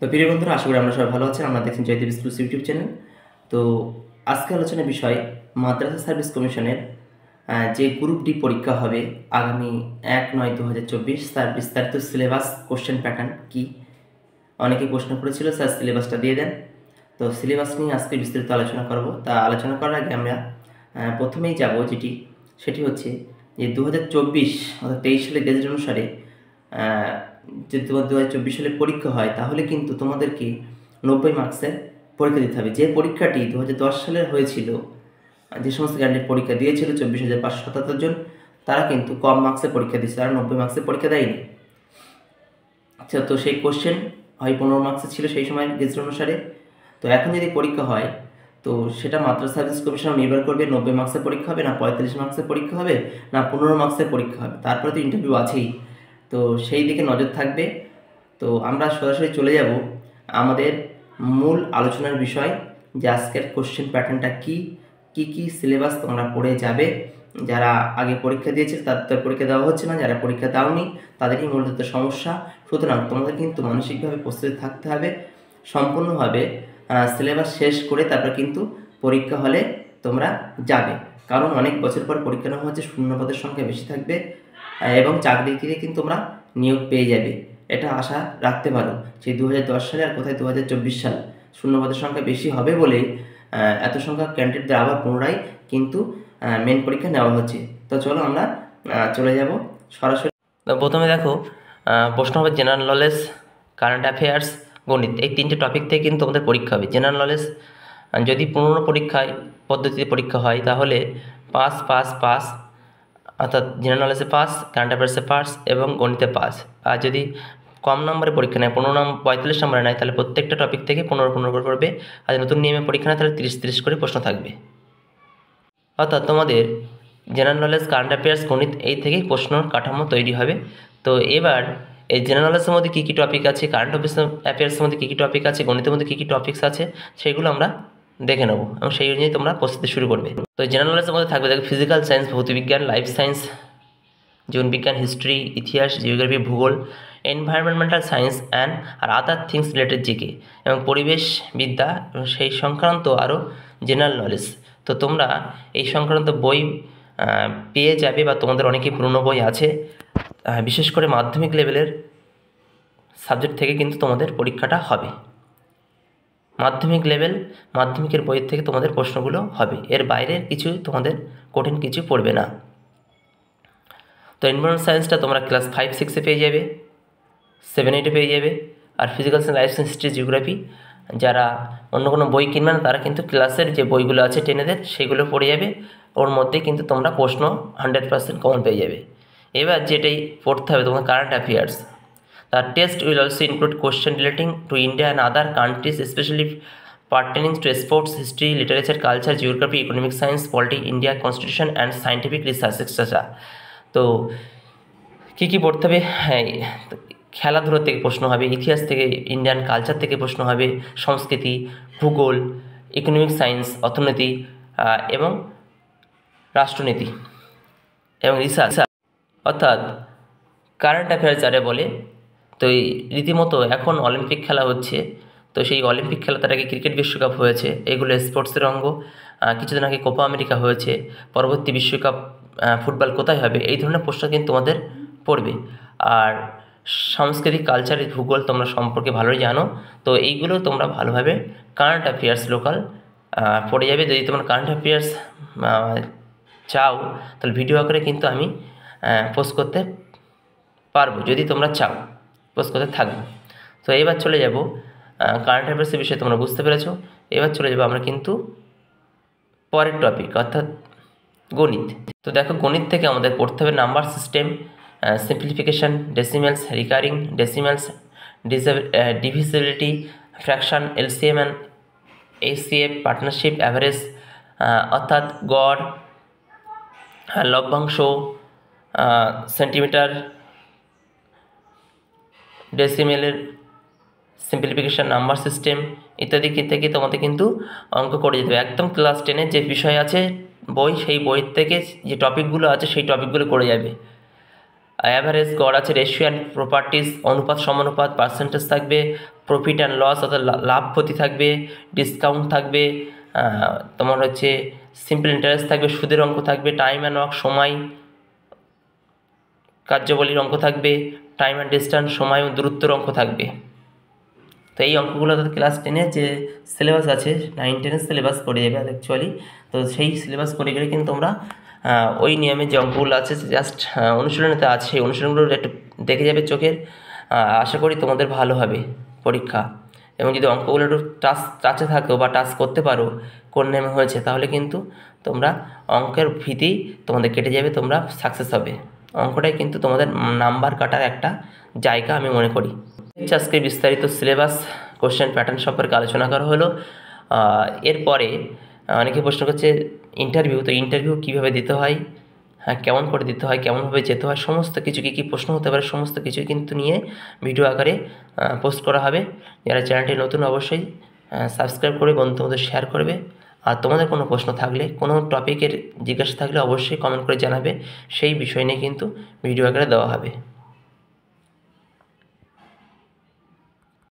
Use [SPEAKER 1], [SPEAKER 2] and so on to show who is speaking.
[SPEAKER 1] তো প্রিয় বন্ধুরা, আশা করি আমরা সবাই ভালো আছেন। আমরা দেখছেন জয়দেব স্কুলস ইউটিউব চ্যানেল। তো আজকে আলোচনার বিষয় মাদ্রাসা সার্ভিস কমিশনের যে গ্রুপ ডি পরীক্ষা হবে আগামী 1/9/2024, তার বিস্তারিত সিলেবাস, কোশ্চেন প্যাটার্ন কি। অনেকেই প্রশ্ন করেছিল, স্যার সিলেবাসটা দিয়ে দেন। তো সিলেবাস নিয়ে আজকে বিস্তারিত আলোচনা করব। তা আলোচনা করার আগে আমরা প্রথমেই যাব সেটি হচ্ছে যে 2024 অর্থাৎ 23 সালের গেজেট অনুসারে যদি তোমার 2024 সালে পরীক্ষা হয়, তাহলে কিন্তু তোমাদেরকে 90 মার্কসের পরীক্ষা দিতে হবে। যে পরীক্ষাটি 2010 সালে হয়েছিল, যে সমস্ত ক্যান্ডিডেট পরীক্ষা দিয়েছিল 24,577 জন, তারা কিন্তু কম মার্কসের পরীক্ষা দিয়েছে, তারা 90 মার্কসের পরীক্ষা দেয়নি। আচ্ছা, তো সেই কোশ্চেন হয় 15 মার্কসের ছিল সেই সময় গেজেট অনুসারে। তো এখন যদি পরীক্ষা হয়, তো সেটা মাদ্রাসা সার্ভিস কমিশন নির্ভর করবে 90 মার্কসের পরীক্ষা হবে না 45 মার্কসের পরীক্ষা হবে না 15 মার্কসের পরীক্ষা হবে। তারপরে তো ইন্টারভিউ আছেই, তো সেই দিকে নজর থাকবে। তো আমরা সরাসরি চলে যাব আমাদের মূল আলোচনার বিষয়, যে আজকের কোশ্চেন প্যাটার্নটা কি কি সিলেবাস তোমরা পড়ে যাবে। যারা আগে পরীক্ষা দিয়েছে তাদের পরীক্ষা দেওয়া হচ্ছে না, যারা পরীক্ষা দাওনি তাদেরই মূলত সমস্যা। সুতরাং তোমাদের কিন্তু মানসিকভাবে প্রস্তুতি থাকতে হবে। সম্পূর্ণভাবে সিলেবাস শেষ করে তারপর কিন্তু পরীক্ষা হলে তোমরা যাবে, কারণ অনেক বছর পর পরীক্ষা নেওয়া হচ্ছে, শূন্যপদের সংখ্যা বেশি থাকবে এবং চাকরি থেকে কিন্তু তোমরা নিয়োগ পেয়ে যাবে, এটা আশা রাখতে পারো। সেই 2010 সালে আর কোথায় 2024 সাল, শূন্যপদের সংখ্যা বেশি হবে বলেই এত সংখ্যক ক্যান্ডিডেটদের আবার পুনরায় কিন্তু মেন পরীক্ষা নেওয়া হচ্ছে। তো চলো আমরা চলে যাব সরাসরি। তো প্রথমে দেখো, প্রশ্ন হবে জেনারেল নলেজ, কারেন্ট অ্যাফেয়ার্স, গণিত। এই তিনটে টপিক থেকে কিন্তু আমাদের পরীক্ষা হবে। জেনারেল নলেজ যদি পুরনো পরীক্ষায় পদ্ধতিতে পরীক্ষা হয় তাহলে পাস পাস পাস, অর্থাৎ জেনারেল নলেজে পাস, কারেন্ট অ্যাফেয়ার্সে পাস এবং গণিতে পাস। আর যদি কম নম্বরে পরীক্ষা নেয়, 45 নম্বরে নেয়, তাহলে প্রত্যেকটা টপিক থেকে 15 করে পড়বে। আর নতুন নিয়মে পরীক্ষা নেয় তাহলে 30 করে প্রশ্ন থাকবে। অর্থাৎ তোমাদের জেনারেল নলেজ, কারেন্ট অ্যাফেয়ার্স, গণিত এই থেকেই প্রশ্নর কাঠামো তৈরি হবে। তো এবার এই জেনারেল নলেজের মধ্যে কী কী টপিক আছে, কারেন্ট অ্যাফেয়ার্সের মধ্যে কী কী টপিক আছে, গণিতের মধ্যে কী কী টপিকস আছে, সেগুলো আমরা দেখে নেব এবং সেই অনুযায়ী তোমরা প্রস্তুতি শুরু করবে। তো জেনারেল নলেজের মধ্যে থাকবে দেখো ফিজিক্যাল সায়েন্স, ভৌতবিজ্ঞান, লাইফ সায়েন্স, জীবনবিজ্ঞান, হিস্ট্রি, ইতিহাস, জিওগ্রাফি, ভূগোল, এনভায়রনমেন্টাল সায়েন্স অ্যান্ড আর আদার থিংস রিলেটেড জিকে, এবং পরিবেশবিদ্যা এবং সেই সংক্রান্ত আরও জেনারেল নলেজ। তো তোমরা এই সংক্রান্ত বই পেয়ে যাবে বা তোমাদের অনেকই পুরনো বই আছে। বিশেষ করে মাধ্যমিক লেভেলের সাবজেক্ট থেকে কিন্তু তোমাদের পরীক্ষাটা হবে। মাধ্যমিকের বইয়ের থেকে তোমাদের প্রশ্নগুলো হবে, এর বাইরের কিছু তোমাদের কঠিন কিছু পড়বে না। তো এনভায়রনমেন্ট সায়েন্সটা তোমরা ক্লাস 5-6 পেয়ে যাবে, 7-8 পেয়ে যাবে। আর physical science, life science, history, geography যারা অন্য কোনো বই কিনবে না তারা কিন্তু ক্লাসের যে বইগুলো আছে 10-এদের সেগুলো পড়ে যাবে। ওর মধ্যে কিন্তু তোমরা প্রশ্ন 100% কমন পেয়ে যাবে। এবার যেটাই পড়তে হবে তোমার current affairs. The test will also include questions relating to India and other countries, especially pertaining to sports, history, literature, culture, geography, economic science, politics, India constitution and scientific research, etc. তো কী পড়তে হবে? হ্যাঁ, খেলাধুলা থেকে প্রশ্ন হবে, ইতিহাস থেকে, ইন্ডিয়ান কালচার থেকে প্রশ্ন হবে, সংস্কৃতি, ভূগোল, ইকোনমিক সায়েন্স, অর্থনীতি এবং রাষ্ট্রনীতি এবং রিসার্চ, অর্থাৎ কারেন্ট অ্যাফেয়ার্স যারা বলে। তো এই রীতিমতো এখন অলিম্পিক খেলা হচ্ছে, তো সেই অলিম্পিক খেলা তার আগে ক্রিকেট বিশ্বকাপ হয়েছে, এগুলো স্পোর্টসের অঙ্গ। কিছুদিন আগে কোপা আমেরিকা হয়েছে, পরবর্তী বিশ্বকাপ ফুটবল কোথায় হবে, এই ধরনের প্রশ্ন কিন্তু তোমাদের পড়বে। আর সাংস্কৃতিক, কালচার, ভূগোল তোমরা সম্পর্কে ভালোই জানো, তো এইগুলো তোমরা ভালোভাবে কারেন্ট অ্যাফেয়ার্স লোকাল পড়ে যাবে। যদি তোমরা কারেন্ট অ্যাফেয়ার্স চাও তাহলে ভিডিও আকারে কিন্তু আমি পোস্ট করতে পারবো, যদি তোমরা চাও পোস্ট করতে থাকবো। তো এবার চলে যাব কারেন্ট অ্যাফেয়ার্সের বিষয়ে, তোমরা বুঝতে পেরেছো। এবার চলে যাব আমরা কিন্তু পরের টপিক, অর্থাৎ গণিত। তো দেখো, গণিত থেকে আমাদের পড়তে হবে number system, simplification, decimals, recurring decimals, divisibility, fraction, LCM and HCF, partnership, average অর্থাৎ গড়, লভ্যাংশ, সেন্টিমিটার, ডেসিমেলের সিম্পলিফিকেশান, নাম্বার সিস্টেম ইত্যাদি থেকে তোমাদের কিন্তু অঙ্ক করে যেতে হবে। একদম ক্লাস 10-এর যে বিষয় আছে বই, সেই বই থেকে যে টপিকগুলো আছে সেই টপিকগুলো করে যাবে। অ্যাভারেজ গড় আছে, রেশিও অ্যান্ড প্রপার্টিস, অনুপাত সমানুপাত, পার্সেন্টেজ থাকবে, প্রফিট অ্যান্ড লস অর্থাৎ লাভ ক্ষতি থাকবে, ডিসকাউন্ট থাকবে, তোমার হচ্ছে সিম্পল ইন্টারেস্ট থাকবে, সুদের অঙ্ক থাকবে, টাইম অ্যান্ড ওয়ার্ক সময় কার্যাবলীর অঙ্ক থাকবে, টাইম অ্যান্ড ডিস্ট্যান্স সময় ও দূরত্বের অঙ্ক থাকবে। তো এই অঙ্কগুলো ক্লাস 10-এর যে সিলেবাস আছে 9-10-এর সিলেবাস করে যাবে অ্যাকচুয়ালি। তো সেই সিলেবাস করে গেলে কিন্তু তোমরা ওই নিয়মে যে অঙ্কগুলো আছে জাস্ট অনুশীলনীতে আছে, সেই অনুশীলনগুলো একটু দেখে যাবে চোখের। আশা করি তোমাদের ভালো হবে পরীক্ষা। এবং যদি অঙ্কগুলো একটু টাচে থাকো বা টাচ করতে পারো কোন নিয়মে হয়েছে, তাহলে কিন্তু তোমরা অঙ্কের ভীতি তোমাদের কেটে যাবে, তোমরা সাকসেস হবে। অঙ্কটাই কিন্তু তোমাদের নাম্বার কাটার একটা জায়গা আমি মনে করি। আজকে বিস্তারিত সিলেবাস কোশ্চেন প্যাটার্ন সম্পর্কে আলোচনা করা হলো। এরপরে অনেকে প্রশ্ন করছে ইন্টারভিউ, তো ইন্টারভিউ কীভাবে দিতে হয়, কেমন করে দিতে হয়, কেমনভাবে যেতে হয়, সমস্ত কিছু কী কী প্রশ্ন হতে পারে সমস্ত কিছুই কিন্তু নিয়ে ভিডিও আকারে পোস্ট করা হবে। যারা চ্যানেলটি নতুন অবশ্যই সাবস্ক্রাইব করে বন্ধুদের শেয়ার করবে। আর তোমাদের কোনো প্রশ্ন থাকলে, কোনো টপিকের জিজ্ঞাসা থাকলে অবশ্যই কমেন্ট করে জানাবে, সেই বিষয় নিয়ে কিন্তু ভিডিও আকারে দেওয়া হবে।